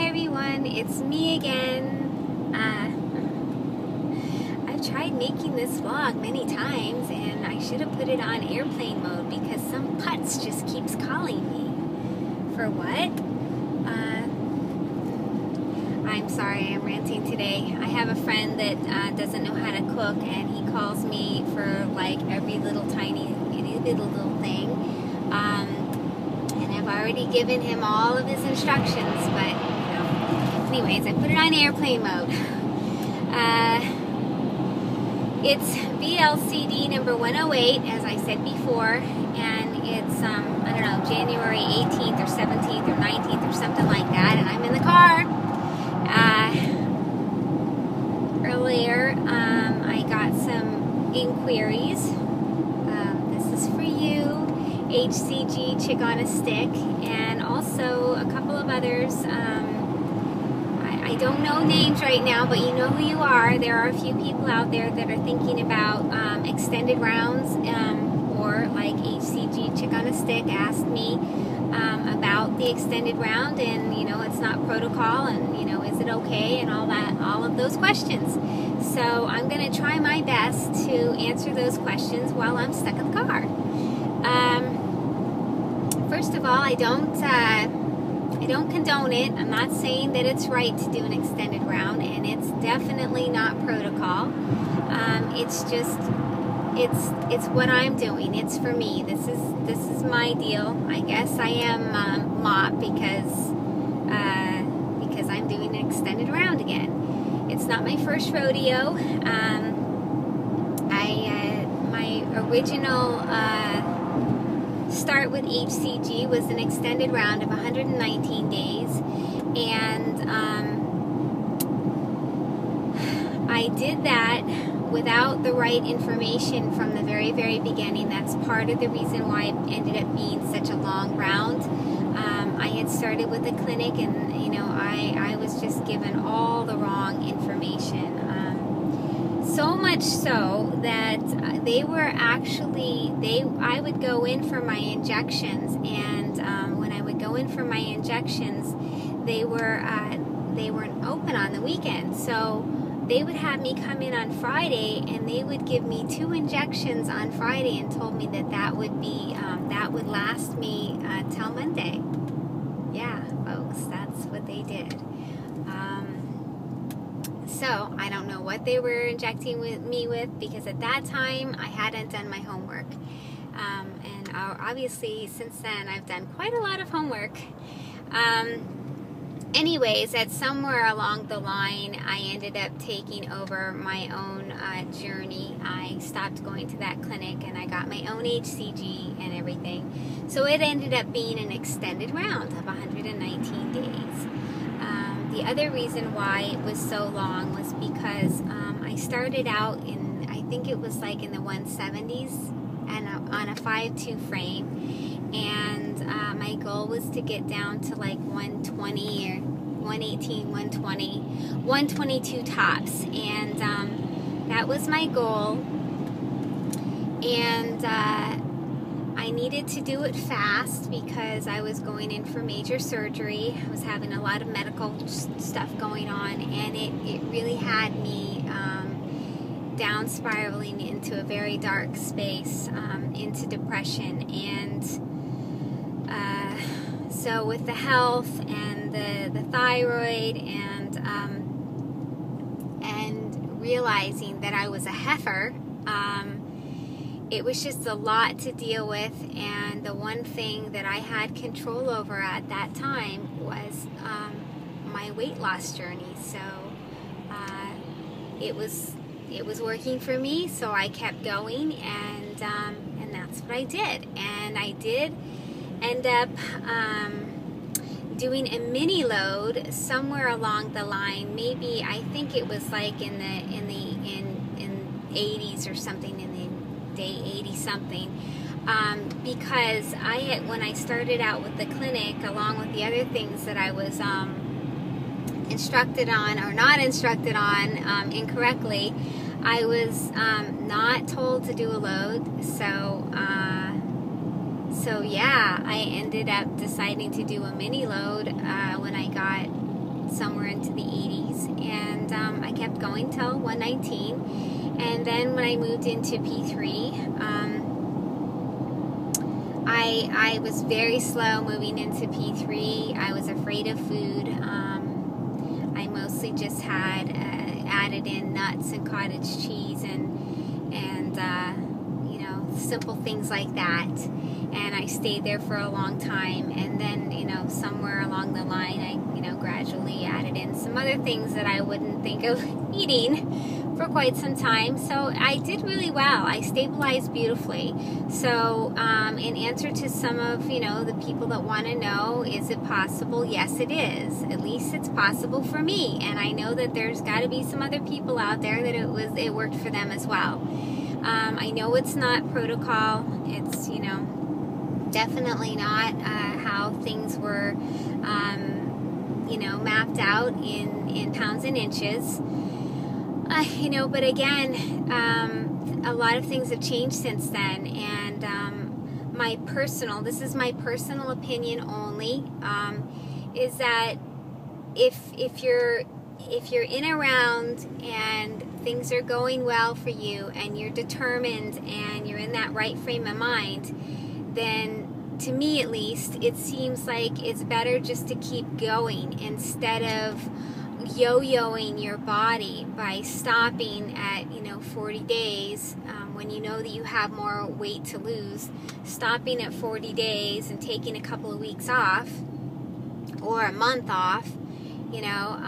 everyone, it's me again. I've tried making this vlog many times and I should have put it on airplane mode because some putz just keeps calling me. For what? I'm sorry, I'm ranting today. I have a friend that doesn't know how to cook and he calls me for like every little tiny, little thing. And I've already given him all of his instructions, but you know. Anyways, I put it on airplane mode. It's VLCD number 108, as I said before, and it's I don't know, January 18th or 17th or 19th or something like that, and I'm in the car. Earlier, I got some inquiries. This is for you, HCG Chick on a Stick, and also a couple of others. I don't know names right now, but you know who you are. There are a few people out there that are thinking about extended rounds, or like HCG Chick on a Stick asked me about the extended round, and you know, it's not protocol, and you know, is it okay, and all of those questions. So I'm going to try my best to answer those questions while I'm stuck in the car. First of all, I don't condone it. I'm not saying that it's right to do an extended round, and it's definitely not protocol. It's just, it's what I'm doing. It's for me. This is my deal. I guess I am mop because I'm doing an extended round again. It's not my first rodeo. My original start with HCG was an extended round of 119 days, and I did that without the right information from the very, very beginning. That's part of the reason why it ended up being such a long round. I had started with a clinic, and you know, I was just given all the wrong information. So much so that they were actually, I would go in for my injections, and when I would go in for my injections, they weren't open on the weekend. So they would have me come in on Friday, and they would give me 2 injections on Friday, and told me that would be that would last me till Monday. Yeah, folks, that's what they did. So I don't know what they were injecting me with, because at that time I hadn't done my homework. And obviously since then I've done quite a lot of homework. Anyways, at somewhere along the line I ended up taking over my own journey. I stopped going to that clinic and I got my own HCG and everything. So it ended up being an extended round of 119 days. The other reason why it was so long was because I started out in, I think it was like in the 170s and on a 5'2" frame, and my goal was to get down to like 120 or 118, 120, 122 tops, and that was my goal, and I needed to do it fast because I was going in for major surgery. I was having a lot of medical stuff going on, and it really had me down spiraling into a very dark space, into depression. And so with the health and the thyroid and realizing that I was a heifer, it was just a lot to deal with, and the one thing that I had control over at that time was my weight loss journey. So it was working for me, so I kept going, and that's what I did. And I did end up doing a mini load somewhere along the line. Maybe I think it was like in 80s or something, in the day 80 something, because when I started out with the clinic, along with the other things that I was instructed on or not instructed on incorrectly, I was not told to do a load. So yeah, I ended up deciding to do a mini load when I got somewhere into the 80s, and I kept going till 119, and then when I moved into P3, I was very slow moving into P3. I was afraid of food. I mostly just had added in nuts and cottage cheese and you know, simple things like that. And I stayed there for a long time. And then, you know, somewhere along the line, I, you know, gradually added in some other things that I wouldn't think of eating for quite some time. So I did really well. I stabilized beautifully. So in answer to some of, you know, the people that want to know, is it possible? Yes, it is. At least it's possible for me. And I know that there's got to be some other people out there that it worked for them as well. I know it's not protocol. It's, you know, definitely not how things were, you know, mapped out in pounds and inches. You know, but again, a lot of things have changed since then, and this is my personal opinion only, is that if you're in a round and things are going well for you and you're determined and you're in that right frame of mind, then to me at least it seems like it's better just to keep going instead of yo-yoing your body by stopping at, you know, 40 days when you know that you have more weight to lose, stopping at 40 days and taking a couple of weeks off or a month off, you know,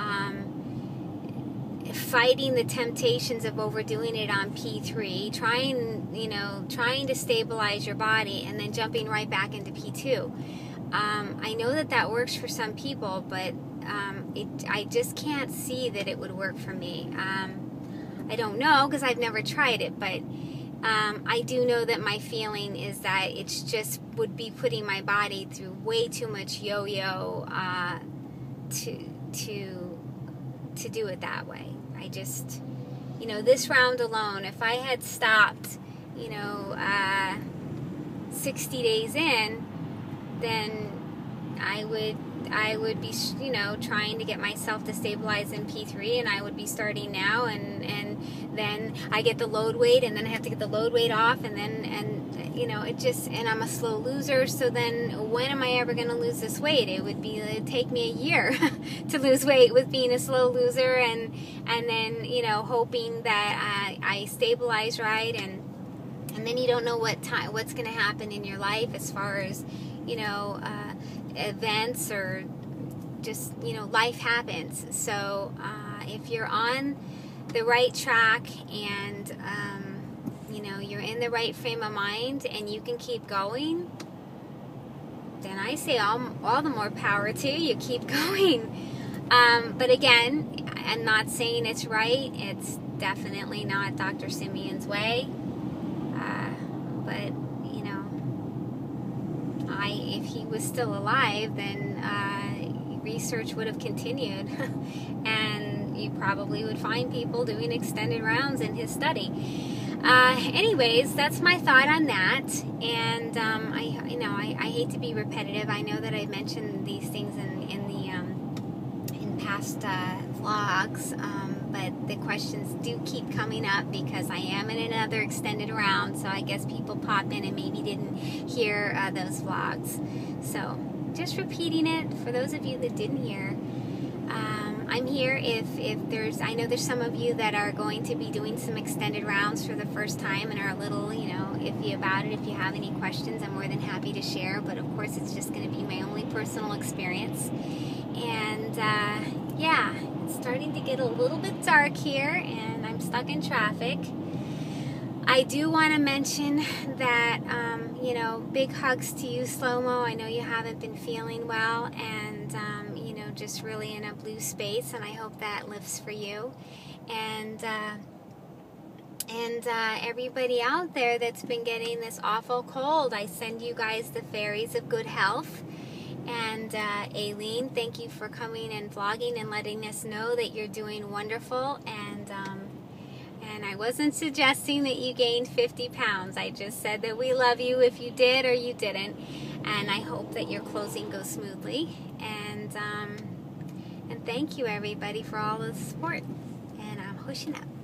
fighting the temptations of overdoing it on P3, trying to stabilize your body and then jumping right back into P2. I know that works for some people, but I just can't see that it would work for me. I don't know because I've never tried it, but I do know that my feeling is that it's just would be putting my body through way too much yo-yo to do it that way. I just, you know, this round alone, if I had stopped, you know, 60 days in, then I would be, you know, trying to get myself to stabilize in P3, and I would be starting now, and then I get the load weight, and then I have to get the load weight off, and you know, and I'm a slow loser, so then when am I ever going to lose this weight? It'd take me a year to lose weight with being a slow loser, and then, you know, hoping that I stabilize right, and then you don't know what's going to happen in your life as far as, you know, events or just, you know, life happens. So if you're on the right track and you know, you're in the right frame of mind and you can keep going, then I say all the more power to you. Keep going. But again, I'm not saying it's right. It's definitely not Dr. Simeon's way. But you know, if he was still alive, then research would have continued, and you probably would find people doing extended rounds in his study. Anyways, that's my thought on that, and I hate to be repetitive. I know that I mentioned these things in past vlogs, but the questions do keep coming up because I am in another extended round, so I guess people pop in and maybe didn't hear those vlogs. So just repeating it for those of you that didn't hear. I'm here I know there's some of you that are going to be doing some extended rounds for the first time and are a little, you know, iffy about it. If you have any questions, I'm more than happy to share, but of course it's just going to be my only personal experience. And yeah, it's starting to get a little bit dark here and I'm stuck in traffic. I do want to mention that, you know, big hugs to you, Slow-Mo. I know you haven't been feeling well, and, you know, just really in a blue space, and I hope that lifts for you. And everybody out there that's been getting this awful cold, I send you guys the fairies of good health. And Aileen, thank you for coming and vlogging and letting us know that you're doing wonderful. And I wasn't suggesting that you gained 50 pounds. I just said that we love you if you did or you didn't. And I hope that your closing goes smoothly. And thank you everybody for all the support. And I'm pushing up.